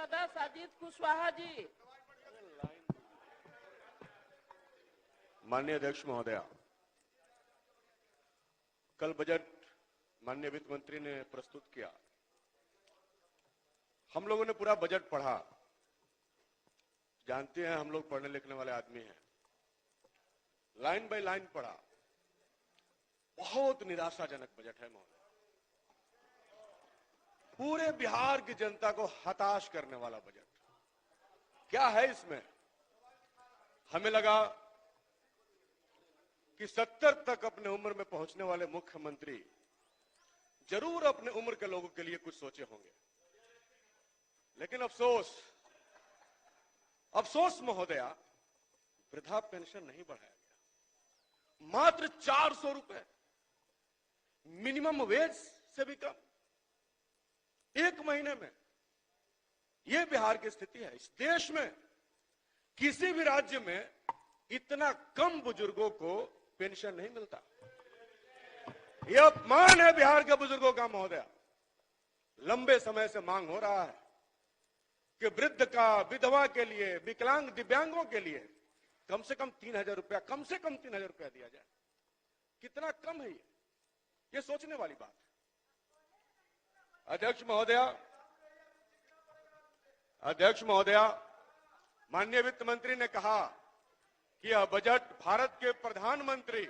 महोदय साजिद कुशवाहा जी। माननीय अध्यक्ष महोदया, कल बजट माननीय वित्त मंत्री ने प्रस्तुत किया। हम लोगों ने पूरा बजट पढ़ा। जानते हैं हम लोग पढ़ने लिखने वाले आदमी हैं। लाइन बाय लाइन पढ़ा। बहुत निराशाजनक बजट है महोदय। पूरे बिहार की जनता को हताश करने वाला बजट। क्या है इसमें? हमें लगा कि 70 तक अपने उम्र में पहुंचने वाले मुख्यमंत्री जरूर अपने उम्र के लोगों के लिए कुछ सोचे होंगे, लेकिन अफसोस महोदया, वृद्धा पेंशन नहीं बढ़ाया गया। मात्र 400 रुपए, मिनिमम वेज से भी कम, एक महीने में। यह बिहार की स्थिति है। इस देश में किसी भी राज्य में इतना कम बुजुर्गों को पेंशन नहीं मिलता। यह अपमान है बिहार के बुजुर्गों का महोदया। लंबे समय से मांग हो रहा है कि वृद्ध का, विधवा के लिए, विकलांग, दिव्यांगों के लिए कम से कम 3,000 रुपया, कम से कम 3,000 रुपया दिया जाए। कितना कम है ये सोचने वाली बात है। अध्यक्ष महोदया, माननीय वित्त मंत्री ने कहा कि यह बजट भारत के प्रधानमंत्री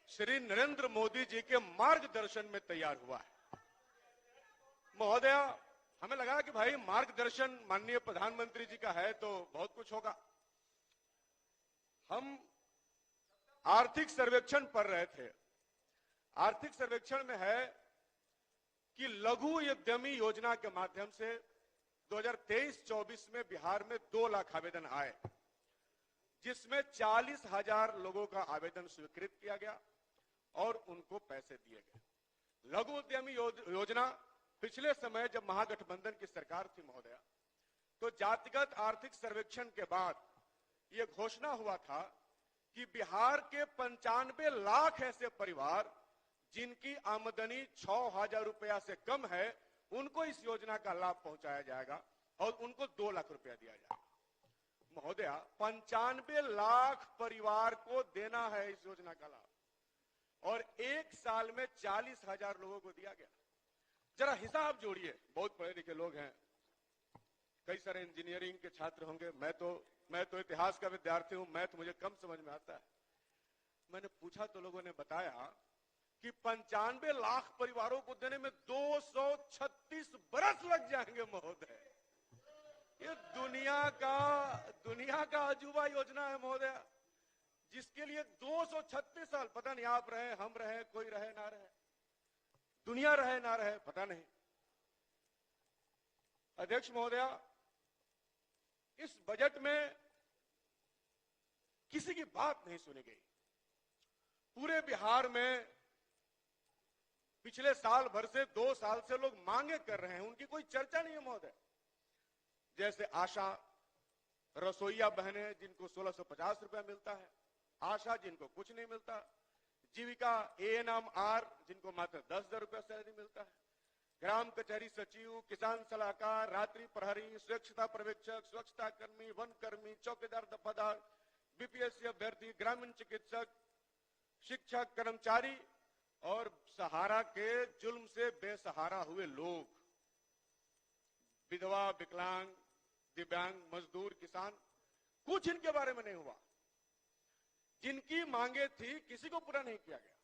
श्री नरेंद्र मोदी जी के मार्गदर्शन में तैयार हुआ है। महोदया, हमें लगा कि भाई मार्गदर्शन माननीय प्रधानमंत्री जी का है तो बहुत कुछ होगा। हम आर्थिक सर्वेक्षण पढ़ रहे थे। आर्थिक सर्वेक्षण में है कि लघु उद्यमी योजना के माध्यम से 2023-24 में बिहार में 2 लाख आवेदन आए, जिसमें 40,000 लोगों का आवेदन स्वीकृत किया गया और उनको पैसे दिए गए। लघु उद्यमी योजना पिछले समय जब महागठबंधन की सरकार थी महोदया, तो जातिगत आर्थिक सर्वेक्षण के बाद यह घोषणा हुआ था कि बिहार के 95 लाख ऐसे परिवार जिनकी आमदनी 6,000 रुपया से कम है, उनको इस योजना का लाभ पहुंचाया जाएगा और उनको 2 लाख रुपया दिया जाएगा। महोदया, 95 लाख परिवार को देना है इस योजना का लाभ और एक साल में 40,000 लोगों को दिया गया। जरा हिसाब जोड़िए। बहुत पढ़े लिखे लोग हैं, कई सारे इंजीनियरिंग के छात्र होंगे। मैं तो इतिहास का विद्यार्थी हूं, मैथ मुझे कम समझ में आता है। मैंने पूछा तो लोगों ने बताया कि 95 लाख परिवारों को देने में 236 बरस लग जाएंगे महोदय। ये दुनिया का अजूबा योजना है महोदय, जिसके लिए 236 साल, पता नहीं आप रहे, हम रहे, कोई रहे ना रहे, दुनिया रहे ना रहे, पता नहीं। अध्यक्ष महोदया, इस बजट में किसी की बात नहीं सुनी गई। पूरे बिहार में पिछले साल भर से 2 साल से लोग मांगे कर रहे हैं, उनकी कोई चर्चा नहीं है महोदय। जैसे आशा, रसोईया बहनें जिनको 1650 रुपया मिलता है, आशा जिनको कुछ नहीं मिलता, जीविका ANMR जिनको मात्र 10,000 रुपया सैलरी मिलता है, ग्राम कचहरी सचिव, किसान सलाहकार, रात्रि प्रहरी, स्वच्छता पर्यवेक्षक, स्वच्छता कर्मी, वन कर्मी, चौकीदार दफादार, BPSC अभ्यर्थी, ग्रामीण चिकित्सक, शिक्षक, कर्मचारी और सहारा के जुल्म से बेसहारा हुए लोग, विधवा, विकलांग, दिव्यांग, मजदूर, किसान, कुछ इनके बारे में नहीं हुआ। जिनकी मांगे थी किसी को पूरा नहीं किया गया।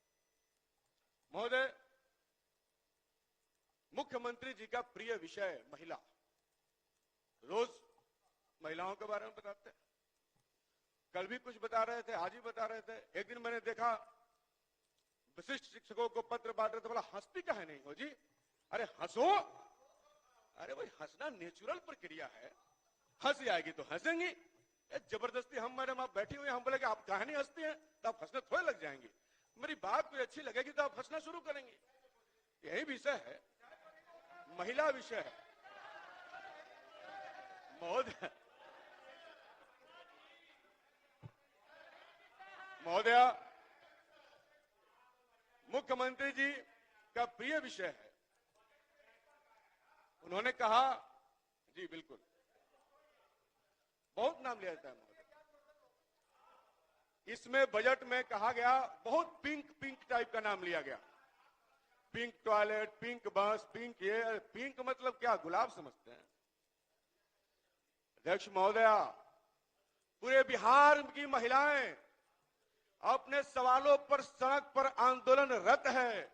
महोदय, मुख्यमंत्री जी का प्रिय विषय महिला, रोज महिलाओं के बारे में बताते हैं। कल भी कुछ बता रहे थे, आज भी बता रहे थे। एक दिन मैंने देखा विशिष्ट शिक्षकों को पत्र बांट रहे थे, बोला हंसती काहे नहीं हो जी? अरे हंसो। अरे भाई, हंसना नेचुरल प्रक्रिया है, हंसी आएगी तो हंसेंगी। जबरदस्ती हम मैडम आप बैठी हुई, हम बोले कि आप काहे नहीं हंसती हैं, तो आप हंसने थोड़े लग जाएंगे। मेरी बात कोई अच्छी लगेगी तो आप हंसना शुरू करेंगे। यही विषय है, महिला विषय है महोदया, मुख्यमंत्री जी का प्रिय विषय है। उन्होंने कहा जी बिल्कुल, बहुत नाम लिया जाता है महोदय। इसमें बजट में कहा गया, बहुत पिंक पिंक टाइप का नाम लिया गया, पिंक टॉयलेट, पिंक बस, पिंक ये, पिंक मतलब क्या, गुलाब समझते हैं? अध्यक्ष महोदया, पूरे बिहार की महिलाएं अपने सवालों पर सड़क पर आंदोलनरत है।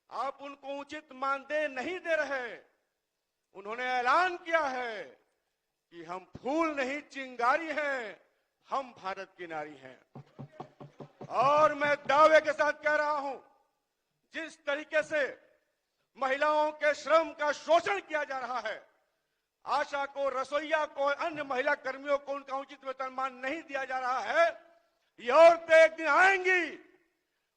आप उनको उचित मानदेय नहीं दे रहे। उन्होंने ऐलान किया है कि हम फूल नहीं चिंगारी हैं, हम भारत की नारी हैं। और मैं दावे के साथ कह रहा हूं, जिस तरीके से महिलाओं के श्रम का शोषण किया जा रहा है, आशा को, रसोईया को, अन्य महिला कर्मियों को उनका उचित वेतनमान नहीं दिया जा रहा है, ये औरतें एक दिन आएंगी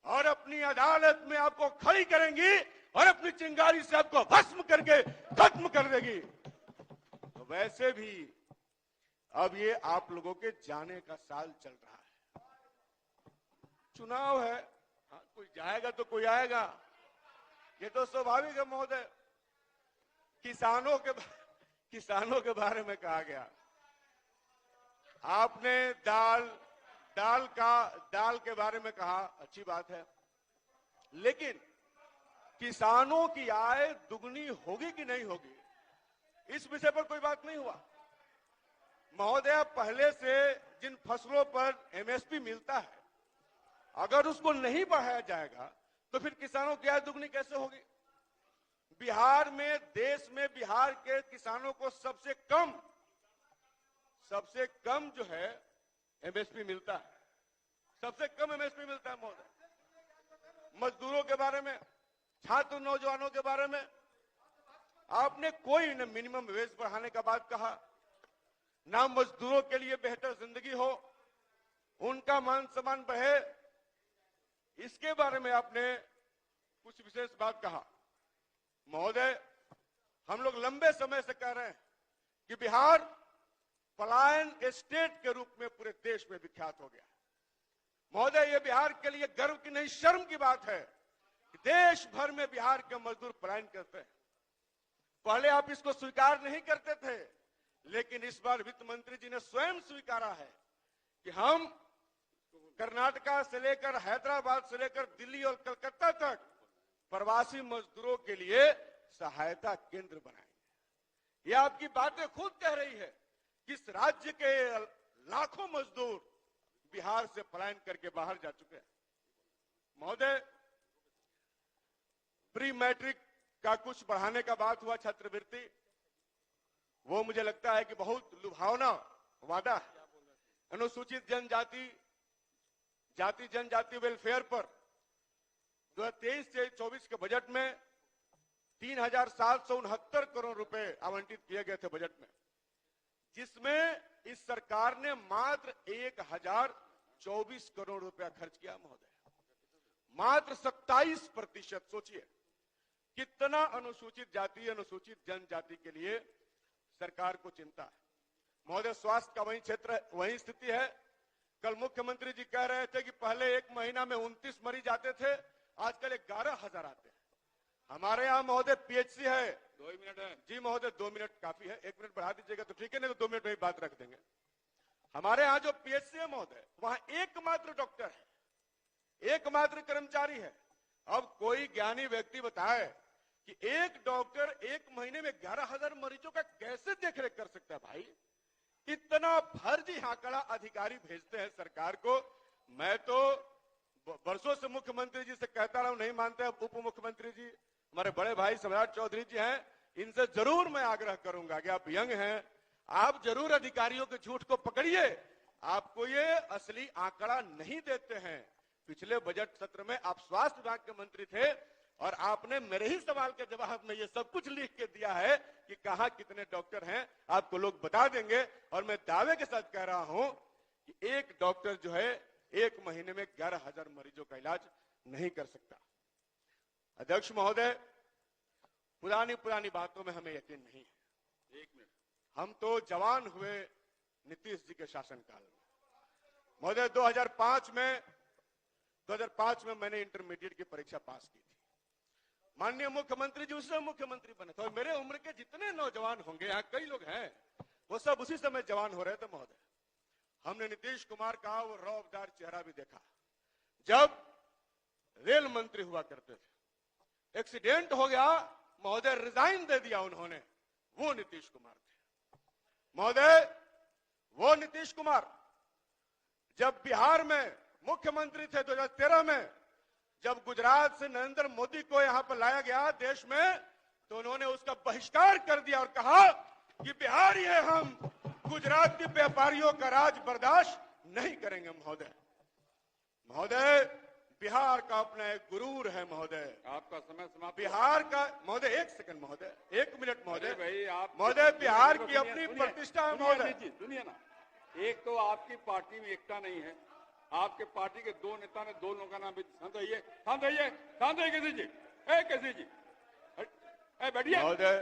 और अपनी अदालत में आपको खड़ी करेंगी और अपनी चिंगारी से आपको भस्म करके खत्म कर देगी। तो वैसे भी अब ये आप लोगों के जाने का साल चल रहा है, चुनाव है, हाँ, कोई जाएगा तो कोई आएगा, ये तो स्वाभाविक है महोदय। किसानों के बारे में कहा गया, आपने दाल के बारे में कहा, अच्छी बात है, लेकिन किसानों की आय दुगनी होगी कि नहीं होगी, इस विषय पर कोई बात नहीं हुआ। महोदय, पहले से जिन फसलों पर एमएसपी मिलता है, अगर उसको नहीं बढ़ाया जाएगा तो फिर किसानों की आय दुगनी कैसे होगी? बिहार में, देश में बिहार के किसानों को सबसे कम जो है एमएसपी मिलता है, सबसे कम एमएसपी मिलता है महोदय। मजदूरों के बारे में, छात्र नौजवानों के बारे में आपने कोई न मिनिमम वेज बढ़ाने का बात कहा, ना मजदूरों के लिए बेहतर जिंदगी हो, उनका मान सम्मान बढ़े, इसके बारे में आपने कुछ विशेष बात कहा। महोदय, हम लोग लंबे समय से कह रहे हैं कि बिहार पलायन स्टेट के रूप में पूरे देश में विख्यात हो गया। महोदय, ये बिहार के लिए गर्व की नहीं, शर्म की बात है कि देश भर में बिहार के मजदूर पलायन करते हैं। पहले आप इसको स्वीकार नहीं करते थे, लेकिन इस बार वित्त मंत्री जी ने स्वयं स्वीकारा है कि हम कर्नाटका से लेकर, हैदराबाद से लेकर दिल्ली और कलकत्ता तक प्रवासी मजदूरों के लिए सहायता केंद्र बनाएंगे। ये आपकी बातें खुद कह रही है कि इस राज्य के लाखों मजदूर बिहार से पलायन करके बाहर जा चुके हैं। महोदय, प्री मैट्रिक का कुछ बढ़ाने का बात हुआ, छात्रवृत्ति, वो मुझे लगता है कि बहुत लुभावना वादा है। अनुसूचित जनजाति, जाति जनजाति वेलफेयर पर 2023-24 के बजट में 3,769 करोड़ रुपए आवंटित किए गए थे बजट में, जिसमें इस सरकार ने मात्र 1,024 करोड़ रुपया खर्च किया महोदय, मात्र 27%। सोचिए कितना अनुसूचित जाति, अनुसूचित जनजाति के लिए सरकार को चिंता है। महोदय, स्वास्थ्य का वही क्षेत्र, वही स्थिति है। कल मुख्यमंत्री जी कह रहे थे कि पहले एक महीना में 29 मरीज आते थे, आजकल 11,000 आते हैं। हमारे यहाँ महोदय पीएचसी है, 2 मिनट है जी महोदय, 2 मिनट काफी है, 1 मिनट बढ़ा दीजिएगा तो ठीक है, नहीं तो 2 मिनट में बात रख देंगे। हमारे यहाँ जो पीएचसी है महोदय, वहां एकमात्र डॉक्टर है, एकमात्र कर्मचारी है। अब कोई ज्ञानी व्यक्ति बताए कि एक डॉक्टर एक महीने में 11,000 मरीजों का कैसे देखरेख कर सकता है? भाई, इतना फर्जी आंकड़ा अधिकारी भेजते हैं सरकार को। मैं तो वर्षों से मुख्यमंत्री जी से कहता रहा हूं, नहीं मानते। अब उप मुख्यमंत्री जी, हमारे बड़े भाई सम्राट चौधरी जी हैं, इनसे जरूर मैं आग्रह करूंगा कि आप यंग हैं, आप जरूर अधिकारियों के झूठ को पकड़िए। आपको ये असली आंकड़ा नहीं देते हैं। पिछले बजट सत्र में आप स्वास्थ्य विभाग के मंत्री थे और आपने मेरे ही सवाल के जवाब में ये सब कुछ लिख के दिया है कि कहां कितने डॉक्टर हैं, आपको लोग बता देंगे। और मैं दावे के साथ कह रहा हूं कि एक डॉक्टर जो है एक महीने में 11,000 मरीजों का इलाज नहीं कर सकता। अध्यक्ष महोदय, पुरानी बातों में हमें यकीन नहीं है। 1 मिनट, हम तो जवान हुए नीतीश जी के शासनकाल में। महोदय, 2005 में मैंने इंटरमीडिएट की परीक्षा पास की थी। माननीय मुख्यमंत्री जी उस समय मुख्यमंत्री बने थे और मेरे उम्र के जितने नौजवान होंगे, यहाँ कई लोग हैं, वो सब उसी समय जवान हो रहे थे महोदय। हमने नीतीश कुमार का वो रौबदार चेहरा भी देखा जब रेल मंत्री हुआ करते थे। एक्सीडेंट हो गया महोदय, रिजाइन दे दिया उन्होंने, वो नीतीश कुमार थे महोदय। वो नीतीश कुमार जब बिहार में मुख्यमंत्री थे 2013 में, जब गुजरात से नरेंद्र मोदी को यहां पर लाया गया देश में, तो उन्होंने उसका बहिष्कार कर दिया और कहा कि बिहारी है हम, गुजराती व्यापारियों का राज बर्दाश्त नहीं करेंगे महोदय। महोदय बिहार का अपना एक गुरूर है महोदय। आपका समय समाप्त। बिहार का महोदय, एक सेकंड महोदय, एक मिनट महोदय। भाई आप महोदय बिहार की अपनी प्रतिष्ठा है महोदय। सुनिए ना, एक तो आपकी पार्टी में एकता नहीं है, आपके पार्टी के दो नेता ने दो लोगों का नाम, शांत रहिए, शांत रहिए, शांत रहिए केसी जी, केसी जी बैठिए महोदय,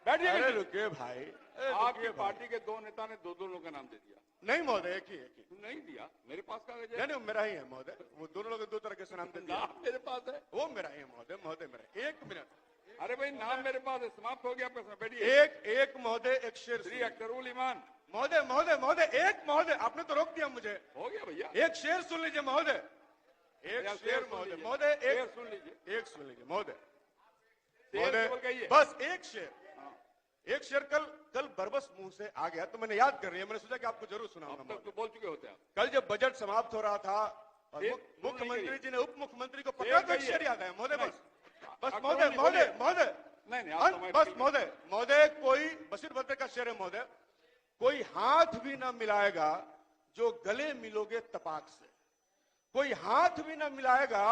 बैठिए। अरे रुकिए भाई, आपकी पार्टी के दो नेता ने दो लोगों का नाम दे दिया। नहीं महोदय, एक ही नहीं दिया, मेरे पास कागज है। नहीं, मेरा ही है महोदय, वो दोनों लोग दो तरह के नाम दे दिया। नाम मेरे पास है, वो मेरा ही है महोदय। महोदय मेरा, एक मिनट। अरे भाई नाम मेरे पास है, समाप्त हो गया आपका समय, बैठिए। एक महोदय, एक शेर। श्री अख्तरुल ईमान। महोदय महोदय महोदय, एक महोदय, आपने तो रोक दिया मुझे। हो गया भैया, एक शेर सुन लीजिए महोदय, एक शेर महोदय। महोदय एक सुन लीजिए, एक सुन लीजिए महोदय। महोदय बस एक शेर, एक शेर। कल बरबस मुंह से आ गया तो मैंने याद कर रही है, मैंने सोचा कि आपको जरूर सुनाऊंगा। तो बोल चुके होते हैं। कल जब बजट समाप्त हो रहा था और मुख्यमंत्री जी ने उप मुख्यमंत्री को पकड़ा तो एक शेर याद आया महोदय। बस महोदय महोदय महोदय, नहीं बस महोदय महोदय, कोई बशीर बद्र का शेर है महोदय, कोई हाथ भी ना मिलाएगा जो गले मिलोगे तपाक से। कोई हाथ भी ना मिलाएगा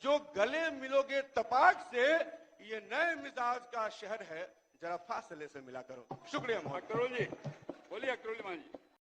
जो गले मिलोगे तपाक से। ये नए मिजाज का शहर है, जरा फासले से मिला करो। शुक्रिया महोदय। अख्तरुल जी बोलिए, अख्तरुल ईमान जी।